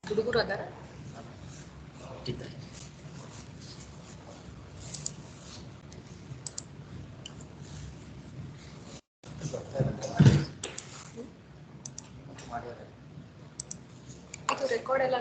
ಹುಡುಗರು ಅದಾರ ಇದ್ದಾರೆ. ಇದು ರೆಕಾರ್ಡ್ ಎಲ್ಲ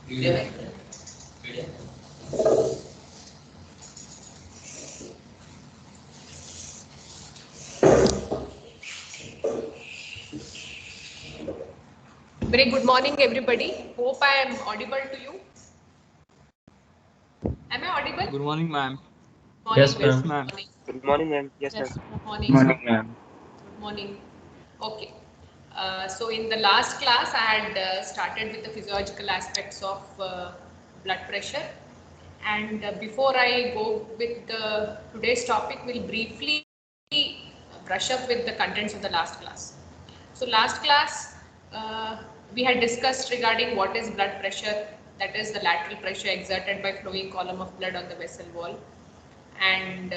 वीडियो है video Very good morning, everybody. Hope I am audible to you. Am I audible? Good morning, ma'am. Yes, ma'am. Yes, ma'am. Good morning, ma'am. Yes, Yes, ma'am. good morning. Good morning, ma'am. Good morning. Okay. So in the last class, I had started with the physiological aspects of blood pressure. And before I go with the today's topic, we'll briefly brush up with the contents of the last class. So last class, we had discussed regarding what is blood pressure, that is the lateral pressure exerted by flowing column of blood on the vessel wall, and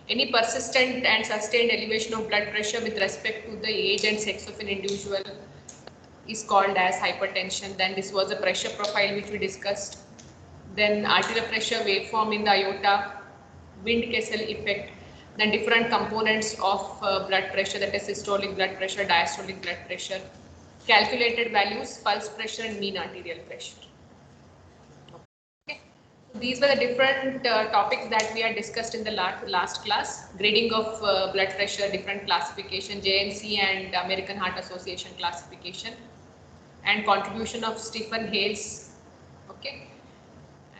any persistent and sustained elevation of blood pressure with respect to the age and sex of an individual is called as hypertension. Then this was a pressure profile which we discussed. Then arterial pressure waveform in the aorta, Wind-Kessel effect, then different components of blood pressure, that is systolic blood pressure, diastolic blood pressure, calculated values, pulse pressure and mean arterial pressure. Okay. These were the different topics that we had discussed in the last class. Grading of blood pressure, different classification, JNC and American Heart Association classification, and contribution of Stephen Hales. Okay.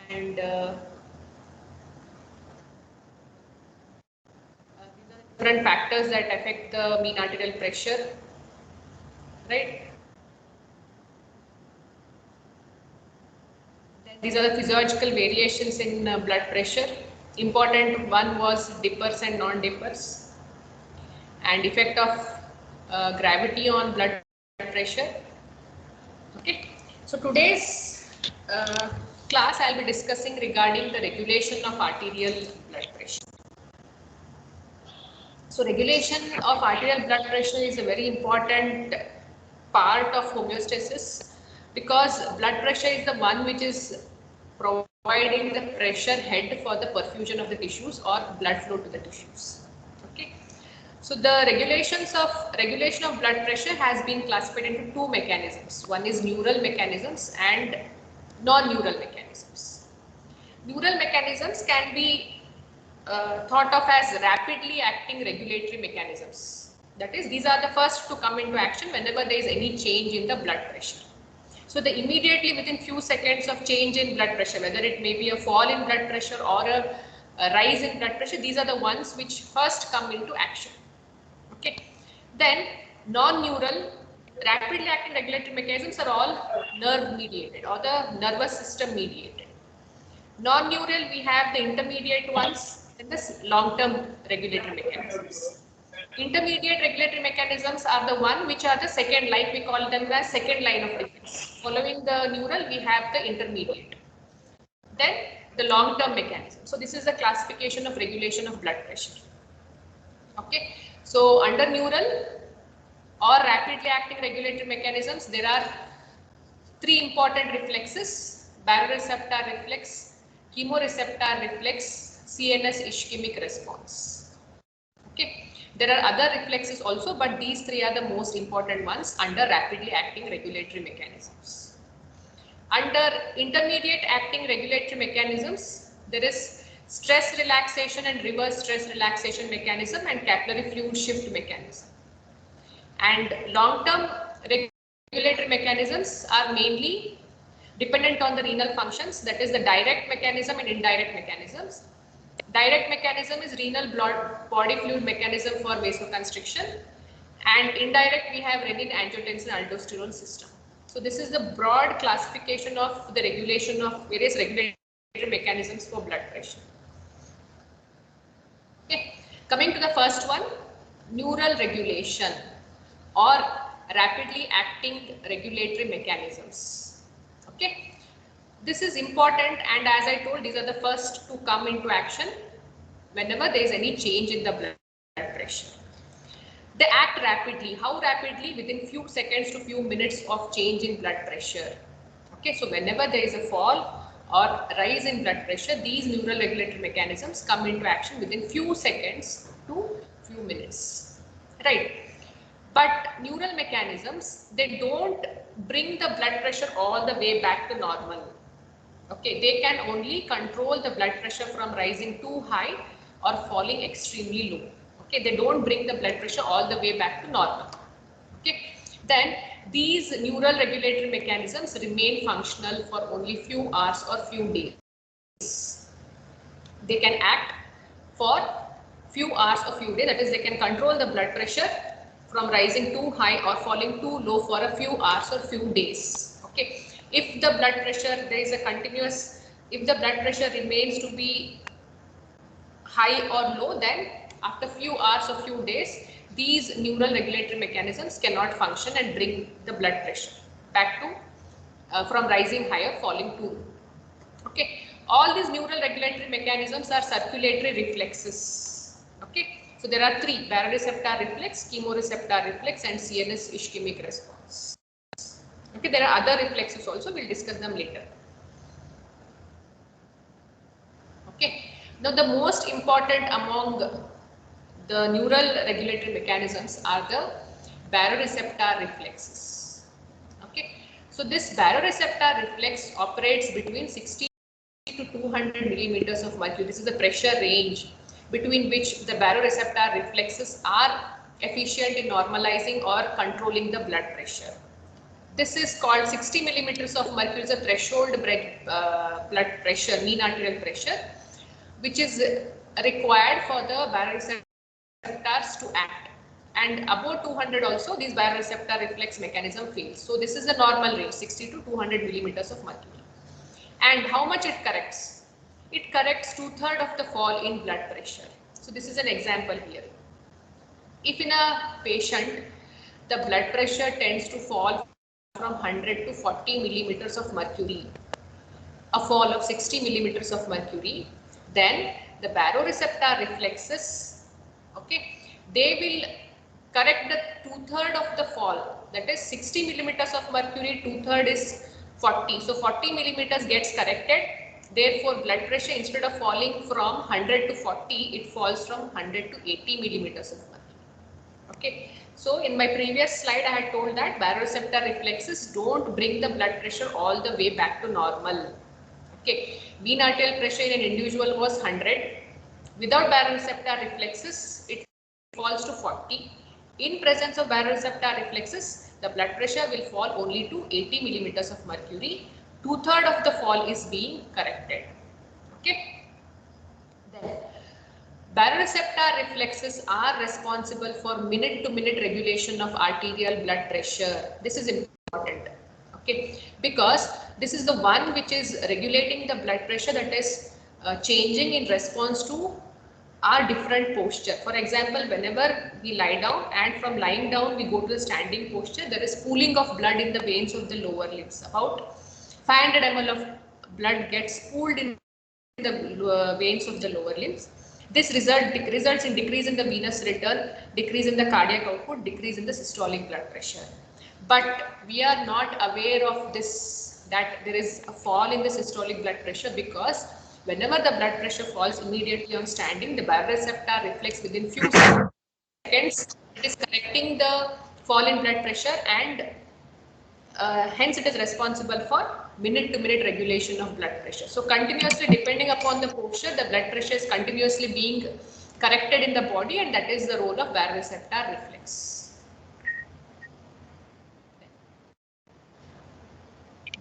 And these are different factors that affect the mean arterial pressure, right? Then these are the physiological variations in blood pressure. Important one was dippers and non-dippers, and effect of gravity on blood pressure. Okay, so today's class I'll be discussing regarding the regulation of arterial blood pressure. So regulation of arterial blood pressure is a very important part of homeostasis, because blood pressure is the one which is providing the pressure head for the perfusion of the tissues or blood flow to the tissues. Okay. So the regulation of blood pressure has been classified into two mechanisms. One is neural mechanisms and non-neural mechanisms. Neural mechanisms can be thought of as rapidly acting regulatory mechanisms. That is, these are the first to come into action whenever there is any change in the blood pressure. So the immediately within few seconds of change in blood pressure, whether it may be a fall in blood pressure or a rise in blood pressure, these are the ones which first come into action. Okay. Then non-neural rapidly acting regulatory mechanisms are all nerve mediated or the nervous system mediated. Non-neural, we have the intermediate ones and the long-term regulatory mechanisms. Intermediate regulatory mechanisms are the one which are the second, like we call them as second line of defense. Following the neural, we have the intermediate. Then the long-term mechanism. So this is the classification of regulation of blood pressure. Okay. So under neural or rapidly acting regulatory mechanisms, there are three important reflexes: baroreceptor reflex, chemoreceptor reflex, CNS ischemic response. Okay. There are other reflexes also, but these three are the most important ones under rapidly acting regulatory mechanisms. Under intermediate acting regulatory mechanisms, there is stress relaxation and reverse stress relaxation mechanism and capillary fluid shift mechanism. And long-term regulatory mechanisms are mainly dependent on the renal functions, that is the direct mechanism and indirect mechanisms. Direct mechanism is renal body fluid mechanism for vasoconstriction, and indirect we have renin, angiotensin, aldosterone system. So this is the broad classification of the regulation of various regulatory mechanisms for blood pressure. Okay. Coming to the first one, neural regulation or rapidly acting regulatory mechanisms. Okay. This is important, and as I told, these are the first to come into action whenever there is any change in the blood pressure. They act rapidly. How rapidly? Within few seconds to few minutes of change in blood pressure. Okay, so whenever there is a fall or rise in blood pressure, these neural regulatory mechanisms come into action within few seconds to few minutes. Right. But neural mechanisms, they don't bring the blood pressure all the way back to normal. Okay, they can only control the blood pressure from rising too high or falling extremely low. Okay, they don't bring the blood pressure all the way back to normal. Okay, then these neural regulatory mechanisms remain functional for only few hours or few days. They can act for few hours or few days, that is, they can control the blood pressure from rising too high or falling too low for a few hours or few days. Okay, if the blood pressure, there is a continuous, if the blood pressure remains to be high or low, then after few hours or few days, these neural regulatory mechanisms cannot function and bring the blood pressure back to from rising high or falling too low. Okay, all these neural regulatory mechanisms are circulatory reflexes. Okay, so there are three: baroreceptor reflex, chemoreceptor reflex, and CNS ischemic response. Okay, there are other reflexes also. We'll discuss them later. Okay, now the most important among the neural regulatory mechanisms are the baroreceptor reflexes. Okay, so this baroreceptor reflex operates between 60 to 200 millimeters of mercury. This is the pressure range between which the baroreceptor reflexes are efficient in normalizing or controlling the blood pressure. This is called 60 millimeters of mercury is a threshold blood pressure, mean arterial pressure, which is required for the baroreceptors to act. And above 200 also, these baroreceptor reflex mechanism fails. So this is the normal range, 60 to 200 millimeters of mercury. And how much it corrects? It corrects 2/3 of the fall in blood pressure. So this is an example here. If in a patient, the blood pressure tends to fall from 100 to 40 millimeters of mercury, a fall of 60 millimeters of mercury, then the baroreceptor reflexes, okay, they will correct the 2/3 of the fall. That is 60 millimeters of mercury, 2/3 is 40. So 40 millimeters gets corrected. Therefore, blood pressure, instead of falling from 100 to 40, it falls from 100 to 80 millimeters of mercury. Okay. So in my previous slide, I had told that baroreceptor reflexes don't bring the blood pressure all the way back to normal. Okay. Mean arterial pressure in an individual was 100. Without baroreceptor reflexes, it falls to 40. In presence of baroreceptor reflexes, the blood pressure will fall only to 80 millimeters of mercury. 2/3 of the fall is being corrected. Okay. Then, baroreceptor reflexes are responsible for minute-to-minute regulation of arterial blood pressure. This is important. Okay, because this is the one which is regulating the blood pressure, that is changing in response to our different posture. For example, whenever we lie down and from lying down we go to the standing posture, there is pooling of blood in the veins of the lower limbs. About 500 ml of blood gets pooled in the veins of the lower limbs. This results in decrease in the venous return, decrease in the cardiac output, decrease in the systolic blood pressure. But we are not aware of this, that there is a fall in the systolic blood pressure, because whenever the blood pressure falls immediately on standing, the baroreceptor reflex within few seconds, it is correcting the fall in blood pressure, and hence it is responsible for minute-to-minute regulation of blood pressure. So continuously, depending upon the posture, the blood pressure is continuously being corrected in the body, and that is the role of baroreceptor reflex.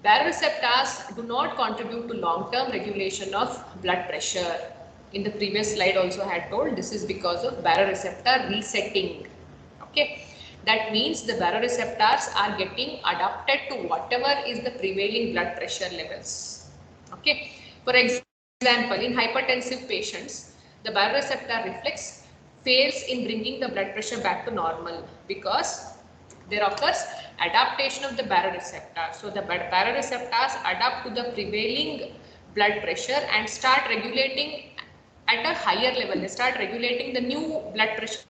Baroreceptors do not contribute to long-term regulation of blood pressure. In the previous slide also I had told, this is because of baroreceptor resetting. Okay, that means the baroreceptors are getting adapted to whatever is the prevailing blood pressure levels. Okay, for example, in hypertensive patients, the baroreceptor reflex fails in bringing the blood pressure back to normal, because there occurs adaptation of the baroreceptor. So the baroreceptors adapt to the prevailing blood pressure and start regulating at a higher level. They start regulating the new blood pressure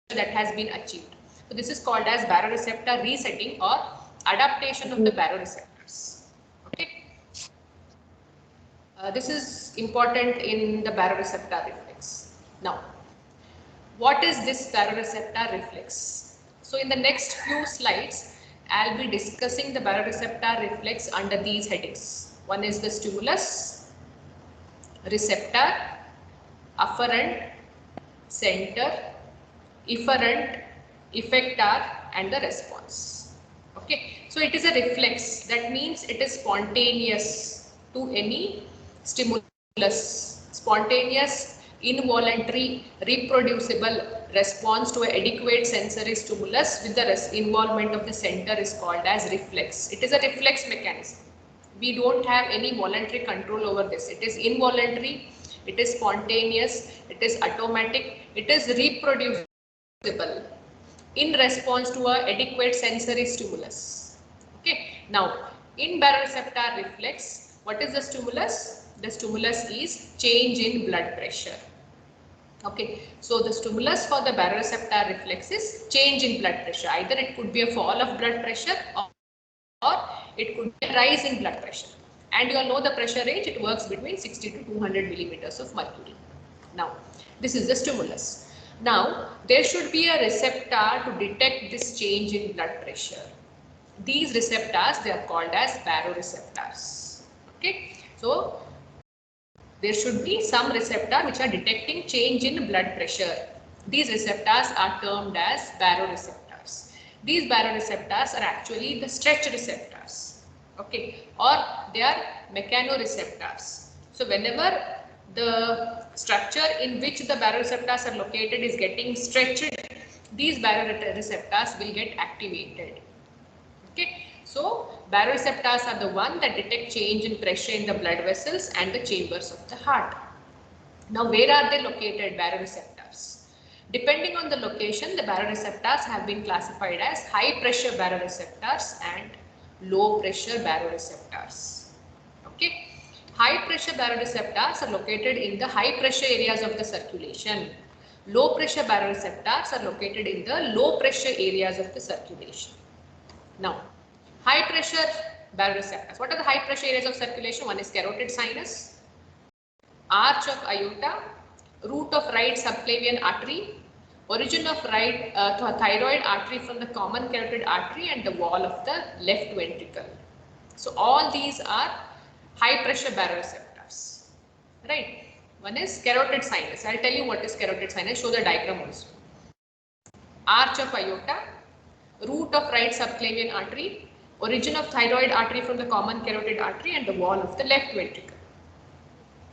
that has been achieved. So this is called as baroreceptor resetting or adaptation of the baroreceptors. Okay. This is important in the baroreceptor reflex. Now, what is this baroreceptor reflex? So in the next few slides, I'll be discussing the baroreceptor reflex under these headings. One is the stimulus, receptor, afferent, center, efferent, effector, and the response. Okay, so it is a reflex. That means it is spontaneous to any stimulus, spontaneous, involuntary, reproducible response to an adequate sensory stimulus with the involvement of the center is called as reflex. It is a reflex mechanism. We don't have any voluntary control over this. It is involuntary, it is spontaneous, it is automatic, it is reproducible in response to an adequate sensory stimulus. Okay, now in baroreceptor reflex, what is the stimulus? The stimulus is change in blood pressure. Okay, so the stimulus for the baroreceptor reflex is change in blood pressure. Either it could be a fall of blood pressure or it could be a rise in blood pressure. And you all know the pressure range, it works between 60 to 200 millimeters of mercury. Now, this is the stimulus. Now, there should be a receptor to detect this change in blood pressure. These receptors, they are called as baroreceptors. Okay, so there should be some receptor which are detecting change in blood pressure. These receptors are termed as baroreceptors. These baroreceptors are actually the stretch receptors. Okay, or they are mechanoreceptors. So whenever the structure in which the baroreceptors are located is getting stretched, these baroreceptors will get activated. Okay, so baroreceptors are the one that detect change in pressure in the blood vessels and the chambers of the heart. Now, where are they located, baroreceptors? Depending on the location, the baroreceptors have been classified as high pressure baroreceptors and low pressure baroreceptors. Okay, high pressure baroreceptors are located in the high pressure areas of the circulation. Low pressure baroreceptors are located in the low pressure areas of the circulation. Now, high pressure baroreceptors. What are the high pressure areas of circulation? One is carotid sinus, arch of aorta, root of right subclavian artery, origin of right thyroid artery from the common carotid artery, and the wall of the left ventricle. So all these are high pressure baroreceptors. Right? One is carotid sinus. I'll tell you what is carotid sinus. Show the diagram also. Arch of aorta, root of right subclavian artery, origin of thyroid artery from the common carotid artery, and the wall of the left ventricle.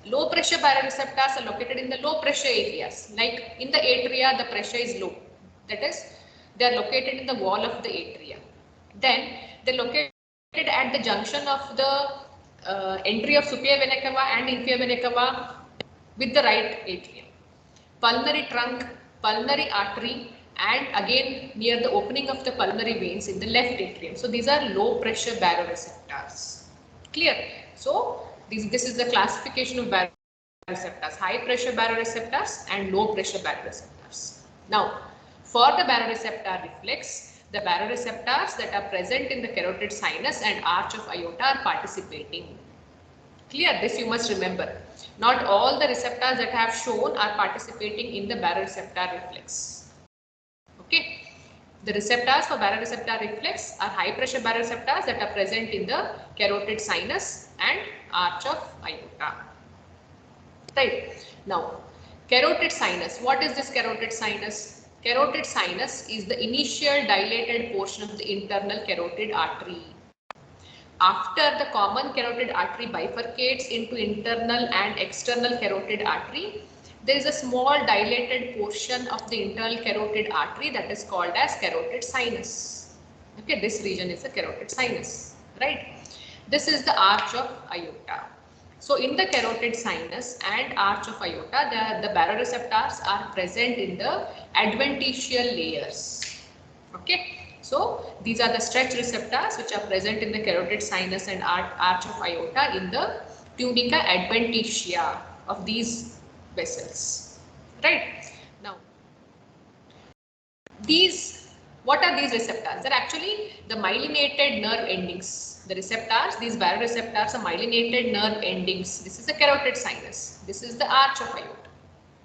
Low pressure baroreceptors are located in the low pressure areas. Like in the atria, the pressure is low. That is, they are located in the wall of the atria. Then they are located at the junction of the entry of superior vena cava and inferior vena cava with the right atrium. Pulmonary trunk, pulmonary artery, and again near the opening of the pulmonary veins in the left atrium. So these are low pressure baroreceptors. Clear? So this is the classification of baroreceptors: high pressure baroreceptors and low pressure baroreceptors. Now, for the baroreceptor reflex, the baroreceptors that are present in the carotid sinus and arch of aorta are participating. Clear? This you must remember. Not all the receptors that I have shown are participating in the baroreceptor reflex. Okay. The receptors for baroreceptor reflex are high pressure baroreceptors that are present in the carotid sinus and arch of aorta. Right. Now, carotid sinus. What is this carotid sinus? Carotid sinus is the initial dilated portion of the internal carotid artery. After the common carotid artery bifurcates into internal and external carotid artery, there is a small dilated portion of the internal carotid artery that is called as carotid sinus. Okay, this region is the carotid sinus, right? This is the arch of aorta. So in the carotid sinus and arch of aorta, the baroreceptors are present in the adventitial layers. Okay. So these are the stretch receptors which are present in the carotid sinus and arch of aorta in the tunica adventitia of these vessels. Right? Now, what are these receptors? They're actually the myelinated nerve endings. The receptors, these baroreceptors are myelinated nerve endings. This is the carotid sinus. This is the arch of aorta.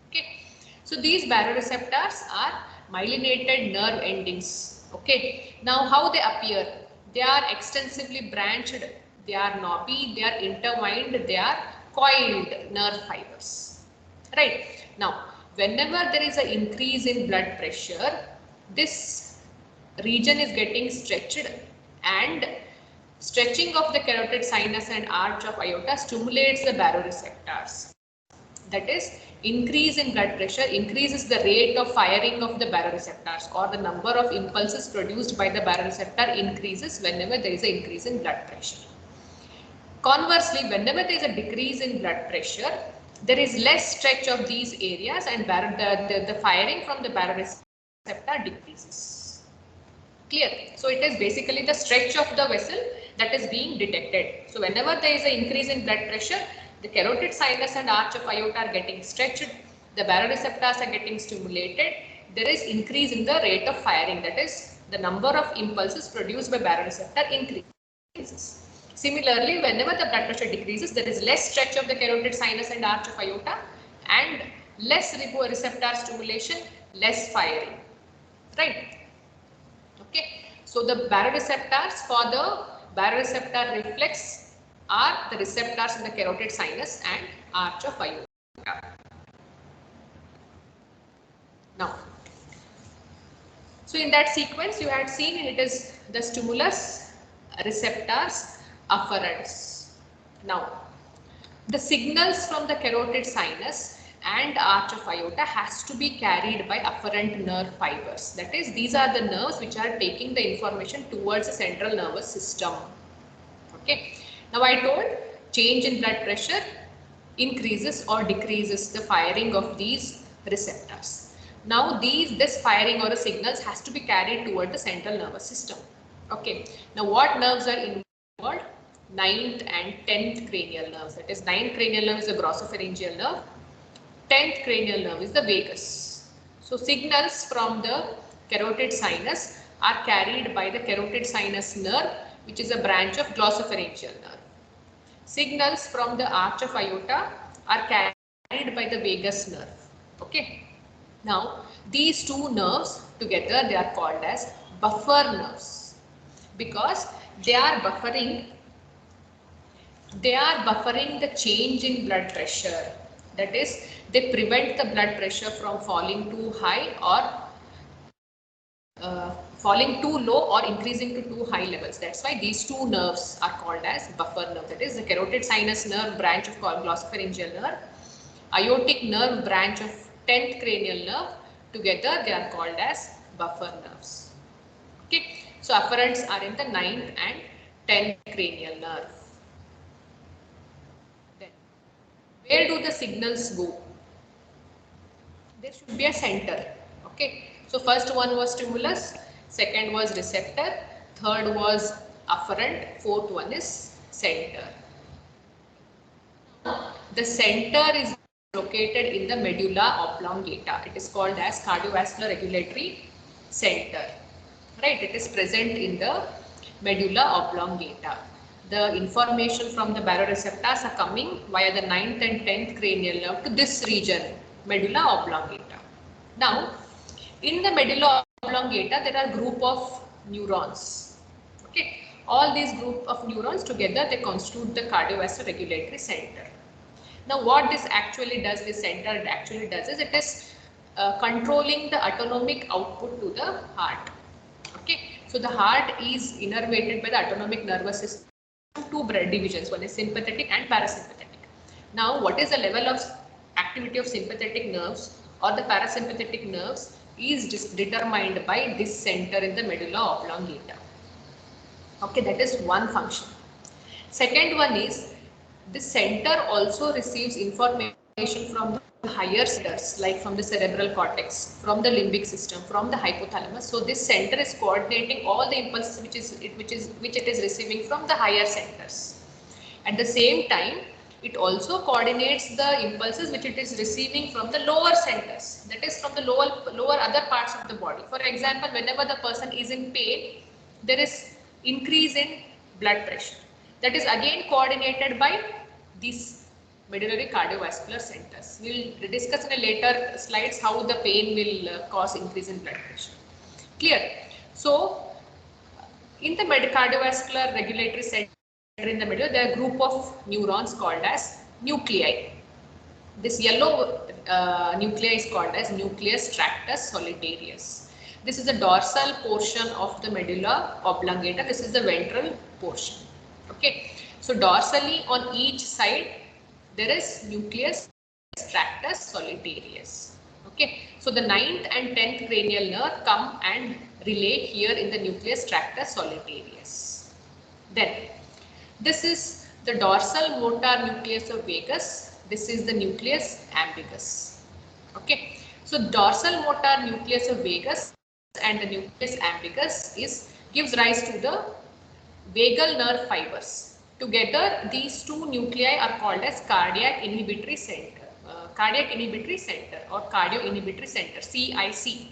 Okay. So these baroreceptors are myelinated nerve endings. Okay, now how they appear? They are extensively branched, they are knobby, they are intertwined, they are coiled nerve fibers. Right. Now, whenever there is an increase in blood pressure, this region is getting stretched, and stretching of the carotid sinus and arch of aorta stimulates the baroreceptors. That is, increase in blood pressure increases the rate of firing of the baroreceptors, or the number of impulses produced by the baroreceptor increases whenever there is an increase in blood pressure. Conversely, whenever there is a decrease in blood pressure, there is less stretch of these areas, and the firing from the baroreceptor decreases. Clear? So it is basically the stretch of the vessel that is being detected. So whenever there is an increase in blood pressure, the carotid sinus and arch of aorta are getting stretched, the baroreceptors are getting stimulated, there is increase in the rate of firing, that is, the number of impulses produced by baroreceptor increases. Similarly, whenever the blood pressure decreases, there is less stretch of the carotid sinus and arch of aorta, and less receptor stimulation, less firing. Right? Okay, so the baroreceptors for the baroreceptor reflex are the receptors in the carotid sinus and arch of aorta. Now, so in that sequence you had seen it is the stimulus, receptors, afferents. Now, the signals from the carotid sinus and arch of aorta has to be carried by afferent nerve fibers. That is, these are the nerves which are taking the information towards the central nervous system. Okay. Now I told change in blood pressure increases or decreases the firing of these receptors. Now this firing or the signals has to be carried toward the central nervous system. Okay. Now what nerves are involved? 9th and 10th cranial nerves. That is, 9th cranial nerve is the glossopharyngeal nerve. 10th cranial nerve is the vagus. So signals from the carotid sinus are carried by the carotid sinus nerve, which is a branch of glossopharyngeal nerve. Signals from the arch of aorta are carried by the vagus nerve. Okay. Now these two nerves together, they are called as buffer nerves, because they are buffering the change in blood pressure. That is, they prevent the blood pressure from falling too high or falling too low or increasing to too high levels. That's why these two nerves are called as buffer nerve. That is, the carotid sinus nerve branch of glossopharyngeal nerve, aortic nerve branch of 10th cranial nerve. Together they are called as buffer nerves. Okay, so afferents are in the 9th and 10th cranial nerve. Then, where do the signals go? There should be a center. Okay, so first one was stimulus, second was receptor, third was afferent, fourth one is center. The center is located in the medulla oblongata. It is called as cardiovascular regulatory center. Right, it is present in the medulla oblongata. The information from the baroreceptors are coming via the 9th and 10th cranial nerve to this region, medulla oblongata. Now, in the medulla oblongata, there are group of neurons. Okay, all these group of neurons together, they constitute the cardiovascular regulatory center. Now, what this actually does, this center actually does is it is controlling the autonomic output to the heart. Okay, so the heart is innervated by the autonomic nervous system. Two divisions, one is sympathetic and parasympathetic. Now, what is the level of activity of sympathetic nerves or the parasympathetic nerves is determined by this center in the medulla oblongata. Okay, that is one function. Second one is the center also receives information from the higher centers, like from the cerebral cortex, from the limbic system, from the hypothalamus. So this center is coordinating all the impulses which it is receiving from the higher centers. At the same time, it also coordinates the impulses which it is receiving from the lower centers, that is from the lower other parts of the body. For example, whenever the person is in pain, there is increase in blood pressure. That is again coordinated by these medullary cardiovascular centers. We will discuss in a later slides how the pain will cause increase in blood pressure. Clear? So in the cardiovascular regulatory center in the middle, there are a group of neurons called as nuclei. This yellow nuclei is called as nucleus tractus solitarius. This is the dorsal portion of the medulla oblongata. This is the ventral portion. Okay. So dorsally on each side there is nucleus tractus solitarius. Okay. So the 9th and 10th cranial nerve come and relate here in the nucleus tractus solitarius. Then this is the dorsal motor nucleus of vagus. This is the nucleus ambiguous. Okay. So dorsal motor nucleus of vagus and the nucleus ambiguous gives rise to the vagal nerve fibers. Together, these two nuclei are called as cardiac inhibitory center, or cardio inhibitory center, CIC.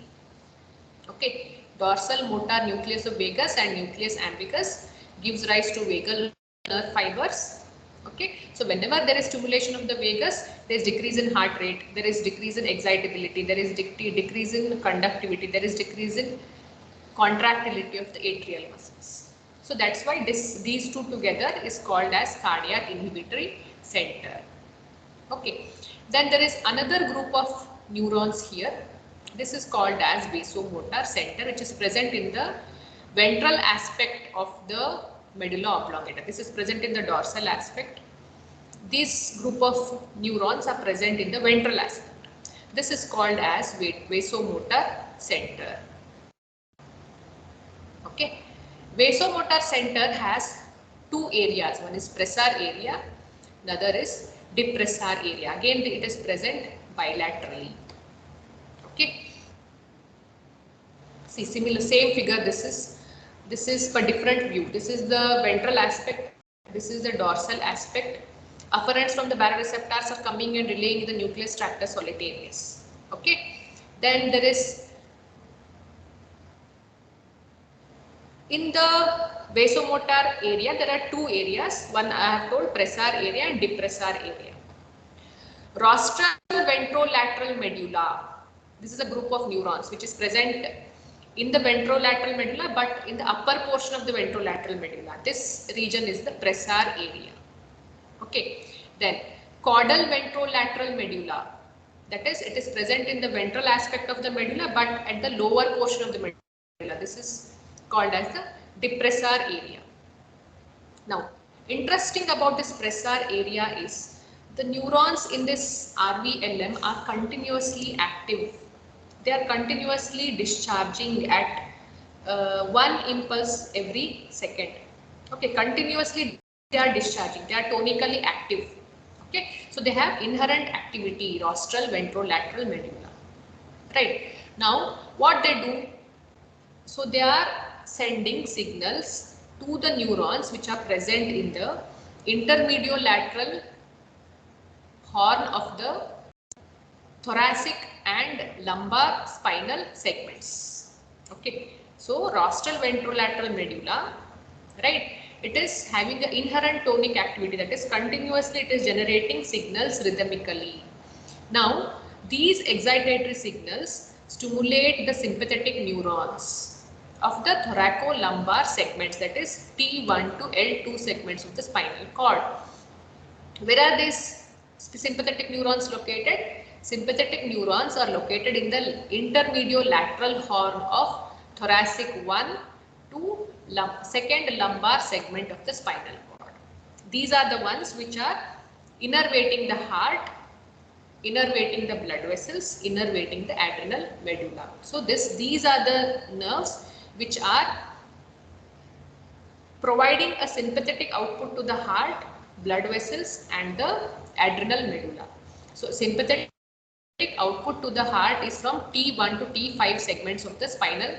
Okay, dorsal motor nucleus of vagus and nucleus ambiguous gives rise to vagal nerve fibers. Okay, so whenever there is stimulation of the vagus, there is decrease in heart rate, there is decrease in excitability, there is decrease in conductivity, there is decrease in contractility of the atrial muscles. So that's why these two together is called as cardiac inhibitory center. Okay, then there is another group of neurons here. This is called as vasomotor center, which is present in the ventral aspect of the medulla oblongata. This is present in the dorsal aspect. This group of neurons are present in the ventral aspect. This is called as vasomotor center. Okay, vasomotor center has two areas. One is pressor area, the other is depressor area. Again, it is present bilaterally. Okay. See, similar, same figure. This is for different view. This is the ventral aspect. This is the dorsal aspect. Afferents from the baroreceptors are coming and relaying in the nucleus tractus solitarius. Okay. Then there is in the vasomotor area, there are two areas. One I have told, pressor area and depressor area. Rostral ventrolateral medulla. This is a group of neurons which is present in the ventrolateral medulla, but in the upper portion of the ventrolateral medulla. This region is the pressor area. Okay. Then caudal ventrolateral medulla. That is, it is present in the ventral aspect of the medulla, but at the lower portion of the medulla. This is called as the depressor area. Now, interesting about this pressor area is the neurons in this RVLM are continuously active. They are continuously discharging at one impulse every second. Okay, continuously they are discharging. They are tonically active. Okay, so they have inherent activity, rostral ventrolateral medulla. Right. Now, what they do? So they are sending signals to the neurons which are present in the intermediolateral horn of the thoracic and lumbar spinal segments. Okay, so rostral ventrolateral medulla, right? It is having an inherent tonic activity, that is continuously it is generating signals rhythmically. Now, these excitatory signals stimulate the sympathetic neurons of the thoracolumbar segments, that is T1 to L2 segments of the spinal cord. Where are these sympathetic neurons located? Sympathetic neurons are located in the intermediolateral horn of thoracic 1 to second lumbar segment of the spinal cord. These are the ones which are innervating the heart, innervating the blood vessels, innervating the adrenal medulla. So these are the nerves which are providing a sympathetic output to the heart, blood vessels and the adrenal medulla. So sympathetic output to the heart is from T1 to T5 segments of the spinal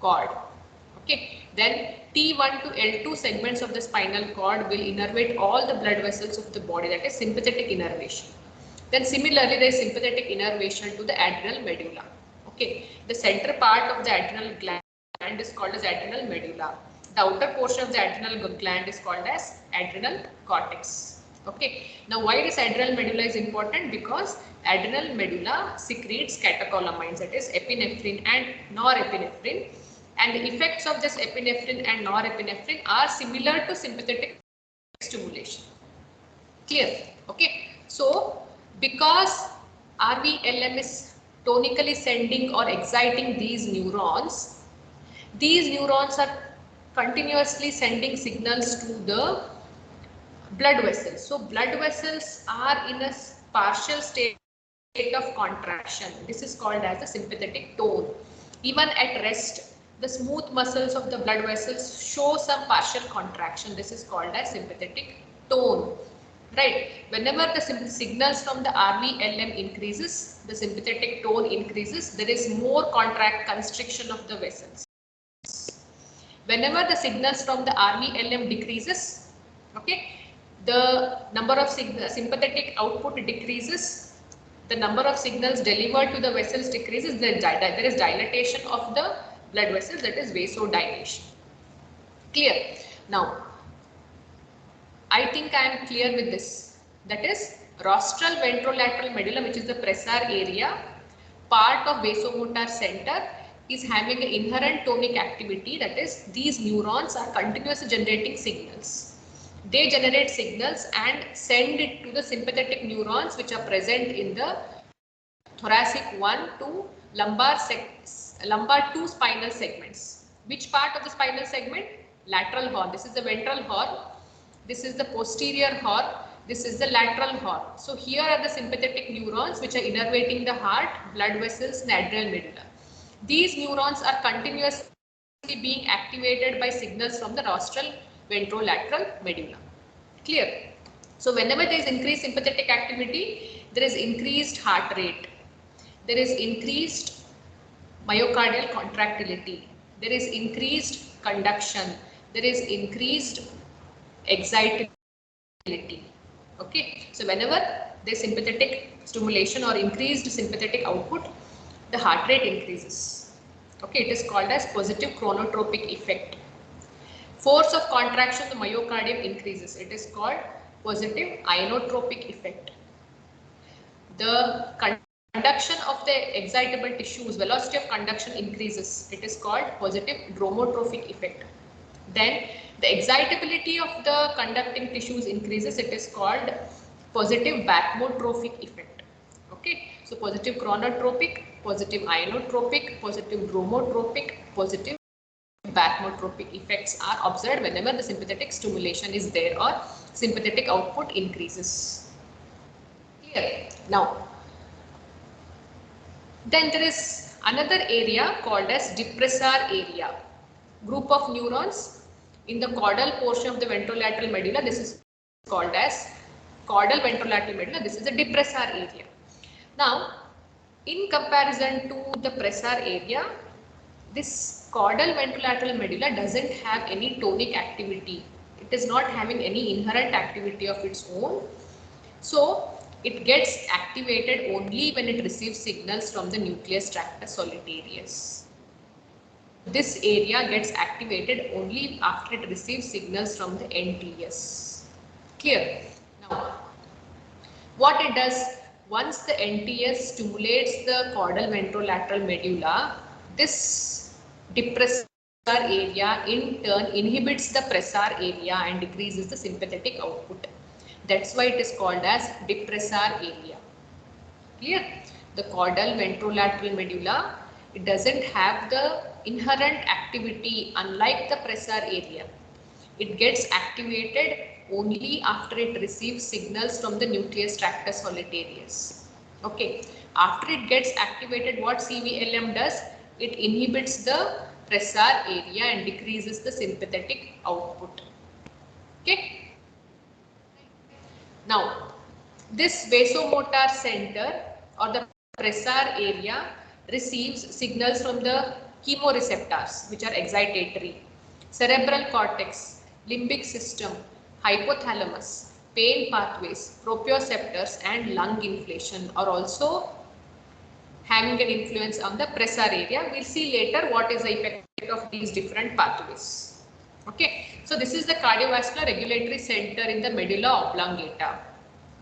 cord. Okay, then T1 to L2 segments of the spinal cord will innervate all the blood vessels of the body, that is sympathetic innervation. Then similarly there is sympathetic innervation to the adrenal medulla. Okay, the center part of the adrenal gland is called as adrenal medulla. The outer portion of the adrenal gland is called as adrenal cortex. Okay, now why this adrenal medulla is important? Because adrenal medulla secretes catecholamines, that is epinephrine and norepinephrine, And the effects of this epinephrine and norepinephrine are similar to sympathetic stimulation. Clear? Okay. So, because RVLM is tonically sending or exciting these neurons are continuously sending signals to the blood vessels. So, blood vessels are in a partial state of contraction. This is called as the sympathetic tone. Even at rest, the smooth muscles of the blood vessels show some partial contraction. This is called as sympathetic tone. Right. Whenever the signals from the RVLM increases, the sympathetic tone increases, there is more constriction of the vessels. Whenever the signals from the RVLM decreases, okay, the number of sympathetic output decreases, the number of signals delivered to the vessels decreases, there is dilatation of the blood vessels, that is vasodilation. Clear? Now, I think I am clear with this. That is rostral ventrolateral medulla, which is the pressor area, part of vasomotor center, is having an inherent tonic activity. That is, these neurons are continuously generating signals. They generate signals and send it to the sympathetic neurons which are present in the thoracic 1 to lumbar 2 spinal segments. Which part of the spinal segment? Lateral horn. This is the ventral horn. This is the posterior horn. This is the lateral horn. So here are the sympathetic neurons which are innervating the heart, blood vessels and adrenal medulla. These neurons are continuously being activated by signals from the rostral ventrolateral medulla. Clear? So whenever there is increased sympathetic activity, there is increased heart rate. There is increased myocardial contractility. There is increased conduction. There is increased excitability. Okay, so whenever there is sympathetic stimulation or increased sympathetic output, the heart rate increases. Okay, it is called as positive chronotropic effect. Force of contraction of the myocardium increases. It is called positive ionotropic effect. The conduction of the excitable tissues, velocity of conduction increases. It is called positive dromotrophic effect. Then the excitability of the conducting tissues increases. It is called positive backbotrophic effect. Okay, so positive chronotropic, positive ionotropic, positive dromotropic, positive backbotrophic effects are observed whenever the sympathetic stimulation is there or sympathetic output increases. Clear? Now, then there is another area called as depressor area. Group of neurons in the caudal portion of the ventrolateral medulla. This is called as caudal ventrolateral medulla. This is the depressor area. Now, in comparison to the pressor area, this caudal ventrolateral medulla doesn't have any tonic activity. It is not having any inherent activity of its own. So, it gets activated only when it receives signals from the nucleus tractus solitarius. This area gets activated only after it receives signals from the NTS. Clear? Now, what it does, once the NTS stimulates the caudal ventrolateral medulla, this depressor area in turn inhibits the pressor area and decreases the sympathetic output. That's why it is called as depressor area. Clear? The caudal ventrolateral medulla, it doesn't have the inherent activity unlike the pressor area. It gets activated only after it receives signals from the nucleus tractus solitarius. Okay. After it gets activated, what CVLM does? It inhibits the pressor area and decreases the sympathetic output. Okay. Now, this vasomotor center or the pressor area receives signals from the chemoreceptors which are excitatory, cerebral cortex, limbic system, hypothalamus, pain pathways, proprioceptors and lung inflation are also having an influence on the pressor area. We'll see later what is the effect of these different pathways. Okay, so this is the cardiovascular regulatory center in the medulla oblongata.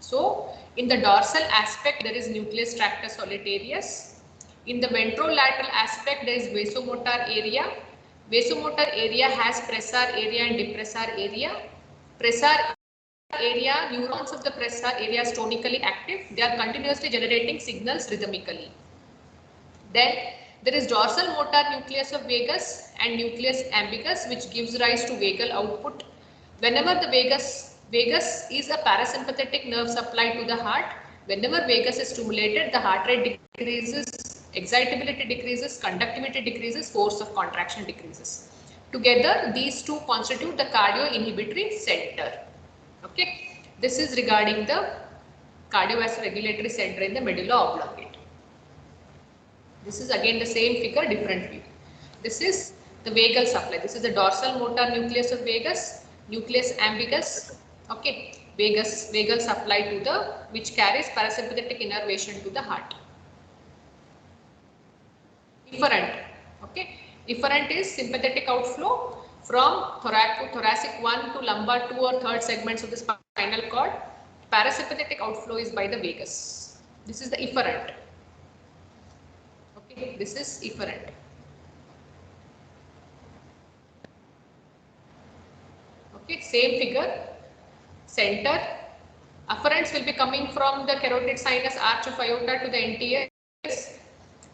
So in the dorsal aspect there is nucleus tractus solitarius. In the ventrolateral aspect there is vasomotor area. Vasomotor area has pressor area and depressor area. Pressor area, neurons of the pressor area is tonically active. They are continuously generating signals rhythmically. Then there is dorsal motor nucleus of vagus and nucleus ambiguous, which gives rise to vagal output. Whenever the vagus is a parasympathetic nerve supply to the heart, whenever vagus is stimulated, the heart rate decreases, excitability decreases, conductivity decreases, force of contraction decreases. Together, these two constitute the cardio-inhibitory center. Okay, this is regarding the cardiovascular regulatory center in the medulla oblongata. This is again the same figure, different view. This is the vagal supply. This is the dorsal motor nucleus of vagus, nucleus ambiguous. Okay, vagal supply to the, which carries parasympathetic innervation to the heart. Efferent. Okay, efferent is sympathetic outflow from thoracic 1 to lumbar 2 or third segments of the spinal cord. Parasympathetic outflow is by the vagus. This is the efferent. Okay, this is efferent. Okay, same figure. Center. Afferents will be coming from the carotid sinus arch of aorta to the NTS.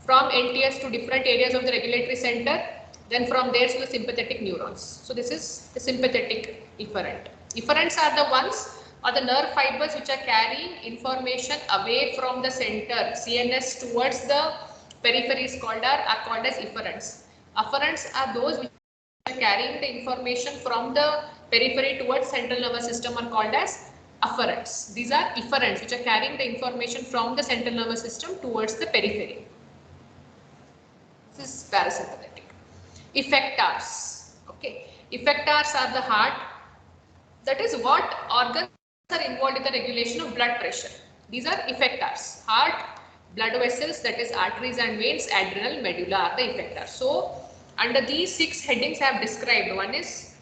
From NTS to different areas of the regulatory center. Then from there to the sympathetic neurons. So this is the sympathetic efferent. Efferents are the ones or the nerve fibers which are carrying information away from the center, CNS, towards the periphery are called as efferents. Afferents are those which are carrying the information from the periphery towards central nervous system are called as afferents. These are efferents which are carrying the information from the central nervous system towards the periphery. This is parasympathetic. Effectors. Okay. Effectors are the heart. That is what organs are involved in the regulation of blood pressure. These are effectors. Heart, blood vessels, that is arteries and veins, adrenal, medulla are the effectors. So under these 6 headings I have described. One is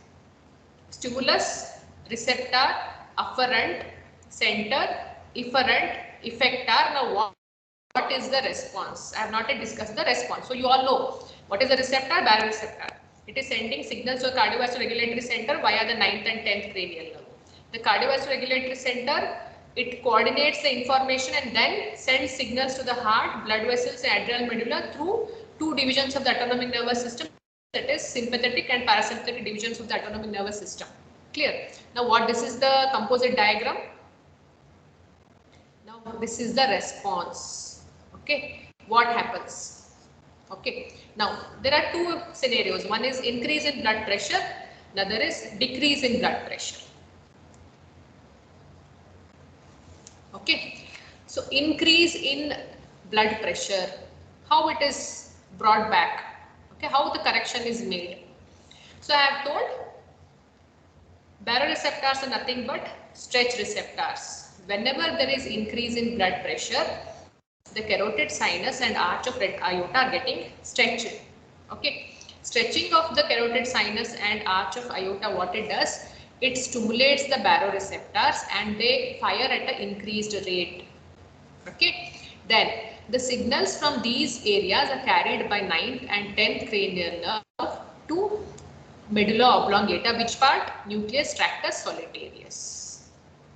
stimulus, receptor, afferent, center, efferent, effector. Now what is the response? I have not yet discussed the response. So you all know what is the receptor? Baroreceptor. It is sending signals to the cardiovascular regulatory center via the 9th and 10th cranial nerve. The cardiovascular regulatory center, it coordinates the information and then sends signals to the heart, blood vessels and adrenal medulla through 2 divisions of the autonomic nervous system, that is sympathetic and parasympathetic divisions of the autonomic nervous system. Clear? Now what, this is the composite diagram. Now this is the response. Okay, what happens? Okay, now there are 2 scenarios. One is increase in blood pressure, another is decrease in blood pressure. Okay, so increase in blood pressure, how it is brought back, okay, how the correction is made. So I have told baroreceptors are nothing but stretch receptors. Whenever there is increase in blood pressure, the carotid sinus and arch of aorta are getting stretched. Okay, stretching of the carotid sinus and arch of aorta, what it does, it stimulates the baroreceptors and they fire at an increased rate. Okay, then the signals from these areas are carried by 9th and 10th cranial nerve to medulla oblongata. Which part? Nucleus tractus solitarius.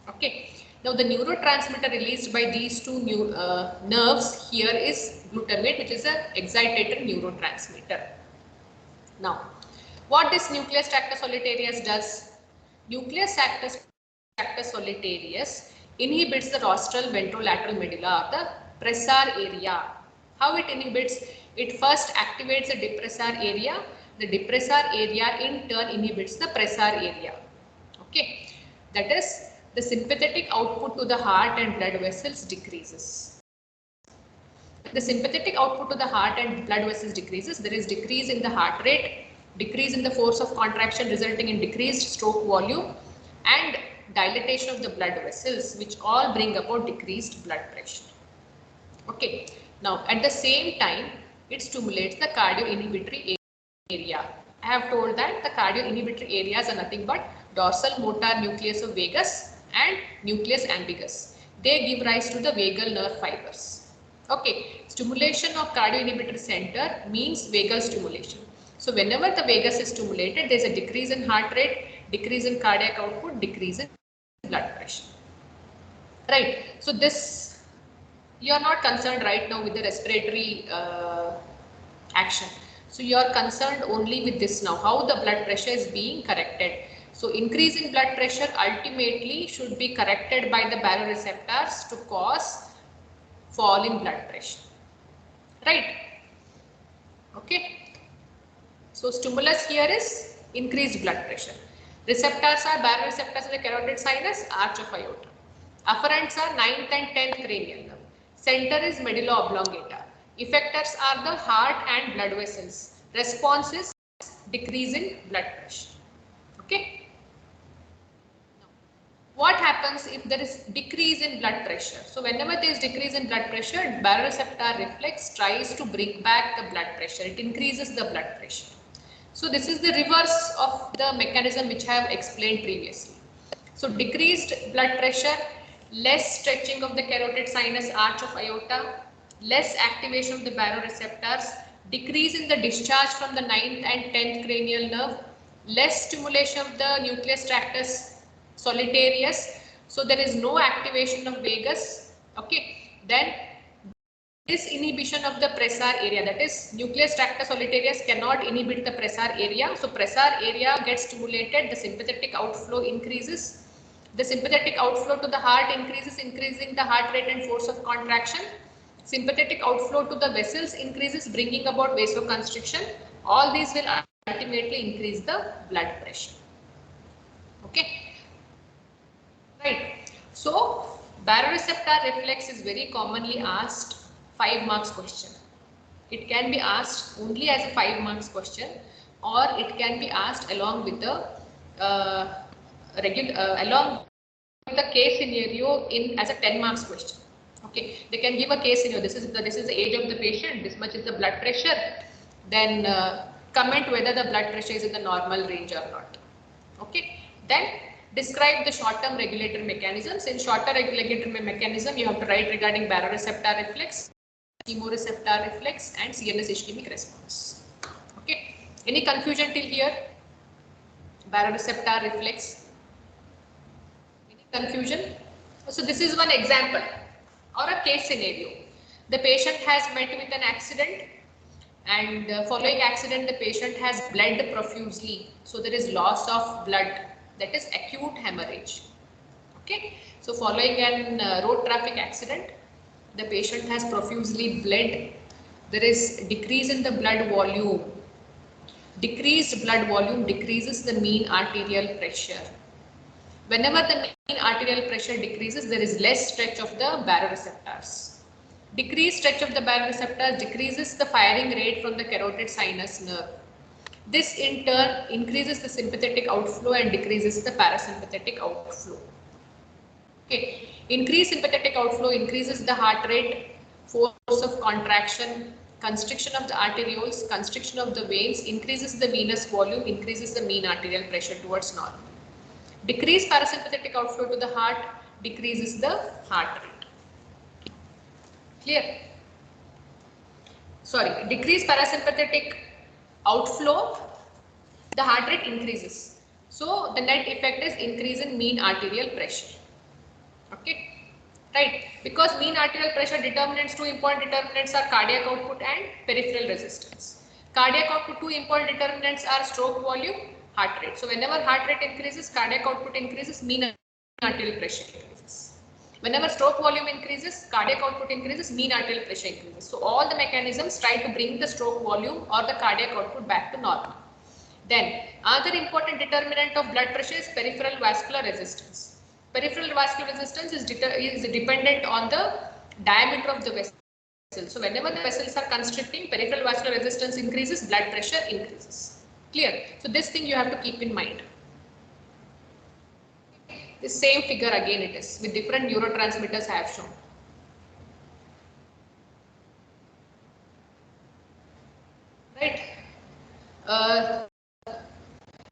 Okay, now the neurotransmitter released by these 2 nerves here is glutamate, which is an excitator neurotransmitter. Now what this nucleus tractus solitarius does? Nucleus tractus solitarius inhibits the rostral ventrolateral medulla of the pressor area. How it inhibits? It first activates the depressor area. The depressor area in turn inhibits the pressor area. Okay, that is the sympathetic output to the heart and blood vessels decreases. The sympathetic output to the heart and blood vessels decreases. There is decrease in the heart rate, decrease in the force of contraction resulting in decreased stroke volume and dilatation of the blood vessels, which all bring about decreased blood pressure. Okay, now at the same time it stimulates the cardio-inhibitory area. I have told that the cardio-inhibitory areas are nothing but dorsal motor nucleus of vagus and nucleus ambiguous. They give rise to the vagal nerve fibers. Okay, stimulation of cardio-inhibitory center means vagal stimulation. So whenever the vagus is stimulated, there is a decrease in heart rate, decrease in cardiac output, decrease in blood pressure. Right. So this, you are not concerned right now with the respiratory action. So you are concerned only with this now, how the blood pressure is being corrected. So increase in blood pressure ultimately should be corrected by the baroreceptors to cause fall in blood pressure. Right. Okay. So stimulus here is increased blood pressure. Receptors are baroreceptors in the carotid sinus, arch of aorta. Afferents are 9th and 10th cranial nerve. Center is medulla oblongata. Effectors are the heart and blood vessels. Response is decrease in blood pressure. Okay. What happens if there is decrease in blood pressure? So whenever there is decrease in blood pressure, baroreceptor reflex tries to bring back the blood pressure. It increases the blood pressure. So this is the reverse of the mechanism which I have explained previously. So decreased blood pressure, less stretching of the carotid sinus arch of aorta, less activation of the baroreceptors, decrease in the discharge from the 9th and 10th cranial nerve, less stimulation of the nucleus tractus solitarius. So there is no activation of vagus. Okay. Then this inhibition of the pressor area, that is nucleus tractus solitarius cannot inhibit the pressor area. So pressor area gets stimulated, the sympathetic outflow increases. The sympathetic outflow to the heart increases, increasing the heart rate and force of contraction. Sympathetic outflow to the vessels increases, bringing about vasoconstriction. All these will ultimately increase the blood pressure. Okay. Right. So baroreceptor reflex is very commonly asked 5 marks question. It can be asked only as a 5 marks question, or it can be asked along with the along with the case scenario in as a 10 marks question. Okay, they can give a case scenario. This is the age of the patient. This much is the blood pressure. Then comment whether the blood pressure is in the normal range or not. Okay. Then describe the short-term regulatory mechanisms. In short-term regulatory mechanism, you have to write regarding baroreceptor reflex, chemoreceptor reflex, and CNS ischemic response. Okay. Any confusion till here? Baroreceptor reflex. Any confusion? So this is one example or a case scenario. The patient has met with an accident, and following accident the patient has bled profusely. So there is loss of blood, that is acute hemorrhage. Okay. So following an road traffic accident, the patient has profusely bled. There is decrease in the blood volume. Decreased blood volume decreases the mean arterial pressure. Whenever the mean arterial pressure decreases, there is less stretch of the baroreceptors. Decreased stretch of the baroreceptors decreases the firing rate from the carotid sinus nerve. This in turn increases the sympathetic outflow and decreases the parasympathetic outflow. Okay. Increased sympathetic outflow increases the heart rate, force of contraction, constriction of the arterioles, constriction of the veins, increases the venous volume, increases the mean arterial pressure towards normal. Decreased parasympathetic outflow to the heart decreases the heart rate. Clear? Sorry, decreased parasympathetic outflow, the heart rate increases. So the net effect is increase in mean arterial pressure. Okay, right? Because mean arterial pressure determinants, 2 important determinants are cardiac output and peripheral resistance. Cardiac output, 2 important determinants are stroke volume, heart rate. So whenever heart rate increases, cardiac output increases, mean arterial pressure increases. Whenever stroke volume increases, cardiac output increases, mean arterial pressure increases. So all the mechanisms try to bring the stroke volume or the cardiac output back to normal. Then another important determinant of blood pressure is peripheral vascular resistance. Peripheral vascular resistance is dependent on the diameter of the vessel. So whenever the vessels are constricting, peripheral vascular resistance increases, blood pressure increases. Clear? So this thing you have to keep in mind. The same figure again it is with different neurotransmitters I have shown. Right?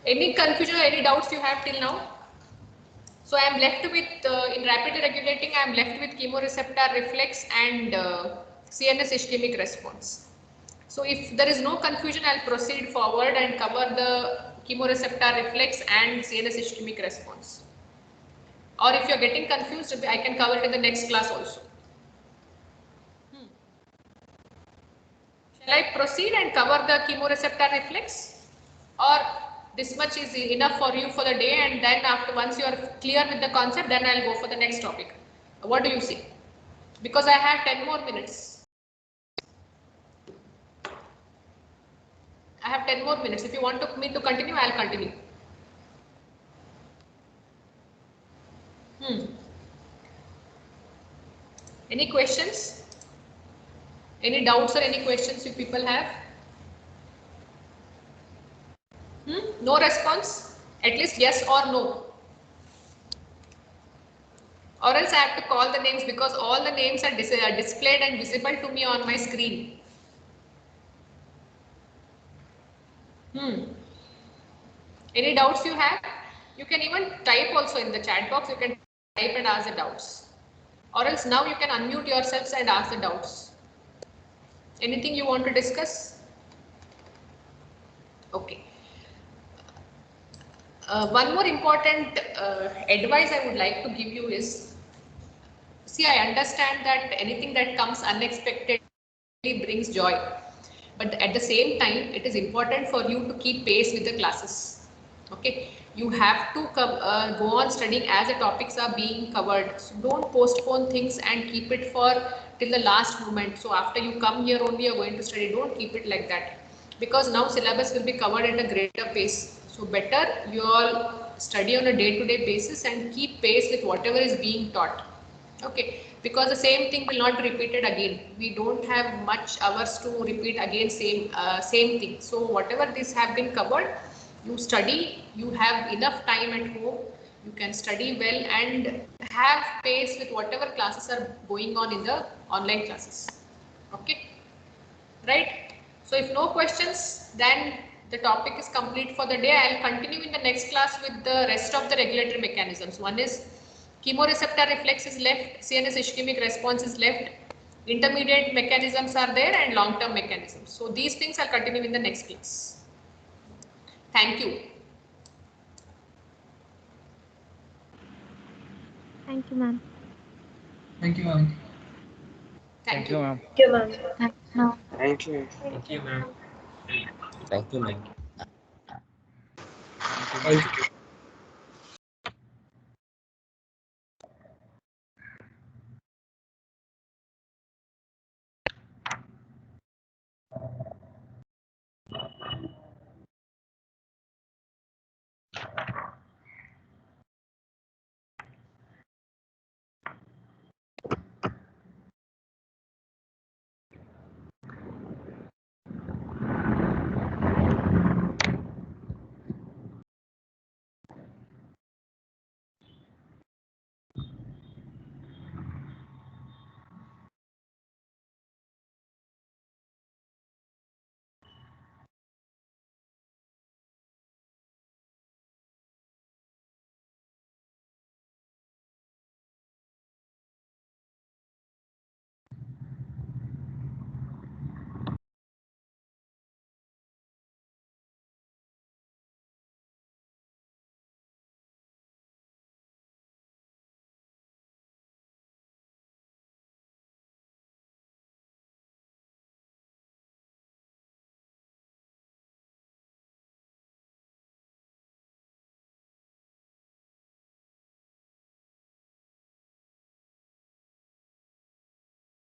Any confusion or any doubts you have till now? So I am left with, in rapidly regulating, I am left with chemoreceptor reflex and CNS ischemic response. So if there is no confusion, I'll proceed forward and cover the chemoreceptor reflex and CNS ischemic response. Or if you're getting confused, I can cover it in the next class also. Shall I proceed and cover the chemoreceptor reflex? Or this much is enough for you for the day, and then after once you are clear with the concept, then I'll go for the next topic. What do you say? Because I have 10 more minutes. I have 10 more minutes. If you want me to continue, I'll continue. Any questions? Any doubts or any questions you people have? No response? At least yes or no. Or else I have to call the names, because all the names are displayed and visible to me on my screen. Any doubts you have? You can even type also in the chat box. You can type and ask the doubts. Or else now you can unmute yourselves and ask the doubts. Anything you want to discuss? Okay. One more important advice I would like to give you is, see, I understand that anything that comes unexpectedly brings joy. But at the same time, it is important for you to keep pace with the classes. Okay, you have to go on studying as the topics are being covered. So don't postpone things and keep it for till the last moment. So after you come here only you're going to study. Don't keep it like that, because now syllabus will be covered at a greater pace. So better you all study on a day-to-day basis and keep pace with whatever is being taught. Okay, because the same thing will not be repeated again. We don't have much hours to repeat again same thing. So whatever this have been covered, you study, you have enough time at home, you can study well and have pace with whatever classes are going on in the online classes. Okay, right? So if no questions, then the topic is complete for the day. I'll continue in the next class with the rest of the regulatory mechanisms. One is chemoreceptor reflex is left, CNS ischemic response is left, intermediate mechanisms are there, and long-term mechanisms. So these things I'll continue in the next class. Thank you. Thank you, ma'am. Thank you, ma'am. Thank you. ma'am. Thank you, ma'am. Thank you. Thank you, ma'am. Thank you, ma'am. Thank you, ma'am. Thank you.